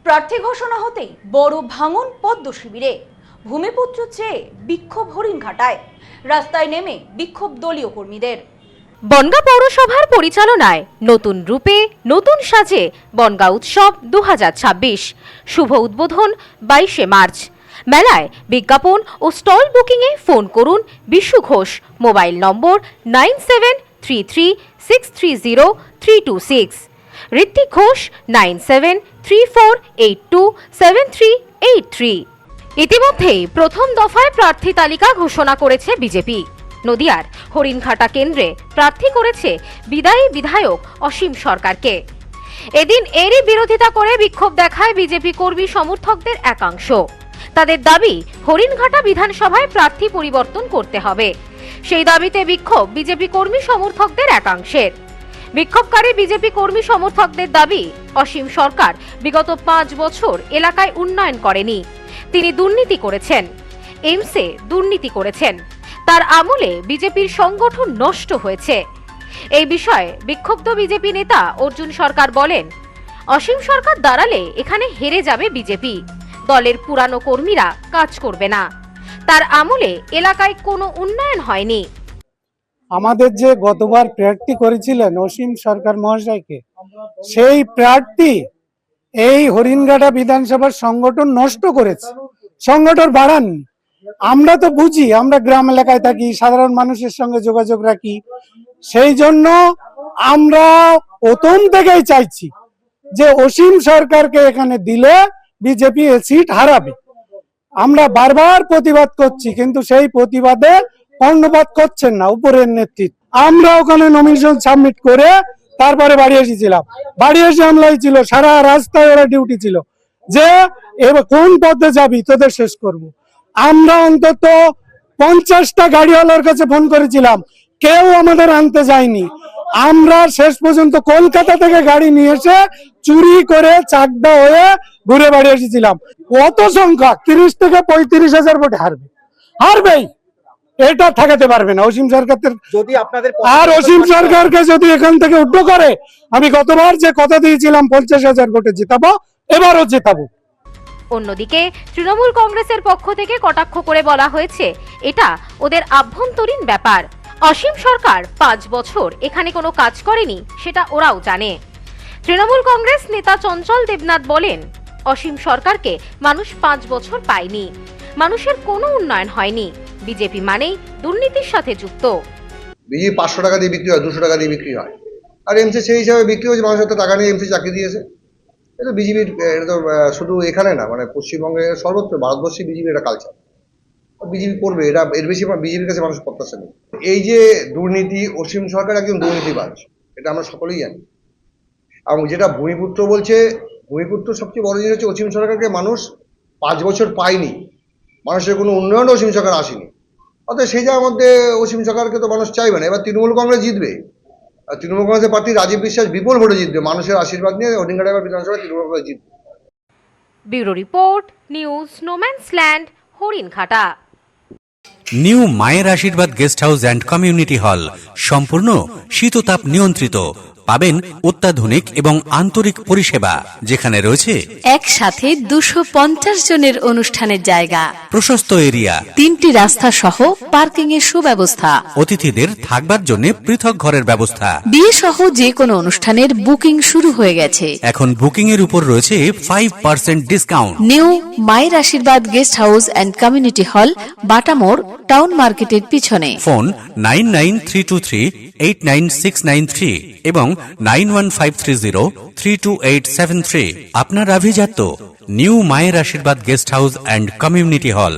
প্রার্থী ঘোষণা হতেই বড় ভাঙন পদ্ম শিবিরে, ভূমিপুত্র চেয়ে বিক্ষোভ হরিণঘাটায়, রাস্তায় নেমে বিক্ষোভ দলীয় কর্মীদের। বনগাঁ পৌরসভার পরিচালনায় নতুন রূপে নতুন সাজে বনগাঁ উৎসব 2026 শুভ উদ্বোধন 22শে মার্চ। মেলায় বিজ্ঞাপন ও স্টল বুকিংয়ে ফোন করুন বিশু ঘোষ, মোবাইল নম্বর 9733630326, ঋত্বিক ঘোষ 9734827383। ইতিমধ্যেই প্রথম দফায় প্রার্থী তালিকা ঘোষণা করেছে বিজেপি। নদিয়ার হরিণঘাটা কেন্দ্রে প্রার্থী করেছে বিদায়ী বিধায়ক অসীম সরকারকে। এদিন এরই বিরোধিতা করে বিক্ষোভ দেখায় বিজেপি কর্মী সমর্থকদের একাংশ। তাদের দাবি, হরিণঘাটা বিধানসভায় প্রার্থী পরিবর্তন করতে হবে। সেই দাবিতে বিক্ষোভ বিজেপি কর্মী সমর্থকদের একাংশের। বিক্ষোভকারী বিজেপি কর্মী সমর্থকদের দাবি, অসীম সরকার বিগত 5 বছর এলাকায় উন্নয়ন করেনি। তিনি দুর্নীতি করেছেন, এমসে দুর্নীতি করেছেন। তার আমলে বিজেপির সংগঠন নষ্ট হয়েছে। এই বিষয়ে বিক্ষুব্ধ বিজেপি নেতা অর্জুন সরকার বলেন, অসীম সরকার দাঁড়ালে এখানে হেরে যাবে বিজেপি। দলের পুরানো কর্মীরা কাজ করবে না। তার আমলে এলাকায় কোনো উন্নয়ন হয়নি। আমাদের যে গতবার প্রার্থী করেছিলেন অসীম সরকার মহাশয়কে, সেই প্রার্থী এই হরিণঘাটা বিধানসভার সংগঠন নষ্ট করেছে, সংগঠন বাড়াননি। আমরা তো বুঝি, আমরা গ্রাম এলাকায় থাকি, সাধারণ মানুষের সঙ্গে যোগাযোগ রাখি, সেই জন্য আমরা প্রথম থেকেই চাইছি যে অসীম সরকারকে এখানে দিলে বিজেপি এ সিট হারাবে। আমরা বারবার প্রতিবাদ করছি, কিন্তু সেই প্রতিবাদে কর্ণপাত করছেন না উপরের নেতৃত্ব। আমরা ওখানে নমিনেশন সাবমিট করে তারপরে বাড়ি এসেছিলাম। বাড়ি এসে আমলাই ছিল, সারা রাস্তায় ওরা ডিউটি ছিল যে এবার কোন পথে যাবি, তোদের শেষ করব। আমরা অন্তত 50টা গাড়িওয়ালার কাছে ফোন করেছিলাম, কেউ আমাদের আনতে যায়নি। আমরা শেষ পর্যন্ত কলকাতা থেকে গাড়ি নিয়ে এসে চুরি করে চাকদা হয়ে ঘুরে বাড়ি এসেছিলাম। কত সংখ্যা, 30 থেকে 35,000 ভোটে হারবেই, এটা ঠেকাতে পারবে না অসীম সরকার। যদি আপনাদের আর অসীম সরকারকে যদি এখান থেকে উঠো করে, আমি গতবার যে কথা দিয়েছিলাম 50,000 ভোটে জেতাবো, এবারও জেতাবো। অন্যদিকে তৃণমূল কংগ্রেসের পক্ষ থেকে কটাক্ষ করে বলা হয়েছে, এটা ওদের আভ্যন্তরীণ ব্যাপার। অসীম সরকার 5 বছর এখানে কোনো কাজ করেনি, সেটা ওরাও জানে। তৃণমূল কংগ্রেস নেতা চঞ্চল দেবনাথ বলেন, অসীম সরকারকে মানুষ 5 বছর পায়নি, মানুষের কোনো উন্নয়ন হয়নি। বিজেপি মানেই দুর্নীতির সাথে যুক্ত। বিজেপি 500 টাকা দিয়ে বিক্রি হয়, 200 টাকা দিয়ে বিক্রি হয়, আর এমসি সেই হিসাবে বিক্রি হয়েছে। মানুষের তো টাকা নিয়ে এমসি চাকরি দিয়েছে। এটা বিজেপির, এটা তো শুধু এখানে না, মানে পশ্চিমবঙ্গে সর্বত্র ভারতবর্ষে বিজেপির এটা কালচার। বিজেপি করবে, এটা এর বেশি বিজেপির কাছে মানুষ প্রত্যাশা নেই। এই যে দুর্নীতি, অসীম সরকার একজন দুর্নীতিবাজ, এটা আমরা সকলেই জানি। এবং যেটা ভূমিপুত্র বলছে, ভূমিপুত্র সবচেয়ে বড় জিনিস হচ্ছে, অসীম সরকারকে মানুষ 5 বছর পায়নি, মানুষের কোনো উন্নয়ন অসীম সরকার আসেনি। অর্থাৎ সেই জায়গার মধ্যে অসীম সরকারকে তো মানুষ চাইবে না। এবার তৃণমূল কংগ্রেস জিতবে, আর তৃণমূল কংগ্রেসের প্রার্থী রাজীব বিশ্বাস বিপুল ভোটে জিতবে। মানুষের আশীর্বাদ নিয়ে হরিণঘাটা বিধানসভায় তৃণমূল কংগ্রেস জিতবে। ব্যুরো রিপোর্ট, নিউজ স্নোম্যান্সল্যান্ড, হরিণঘাটা। নিউ মায়ের আশীর্বাদ guest house and community hall সম্পূর্ণ শীততাপ নিয়ন্ত্রিত। পাবেন অত্যাধুনিক এবং আন্তরিক পরিষেবা, যেখানে রয়েছে একসাথে 250 জনের অনুষ্ঠানের জায়গা, প্রশস্ত এরিয়া, 3টি রাস্তা সহ পার্কিং এর সুব্যবস্থা, অতিথিদের থাকবার জন্য পৃথক ঘরের ব্যবস্থা। বিয়ে সহ যে কোনো অনুষ্ঠানের বুকিং শুরু হয়ে গেছে। এখন বুকিং এর উপর রয়েছে 5% ডিসকাউন্ট। নিউ মায়ের আশীর্বাদ guest house and community hall, বাটামোড়, town মার্কেটের পিছনে। ফোন 9932389693 এবং 9153032873। আপনার আভিজাত্য নিউ মায়ের আশীর্বাদ guest house and community hall.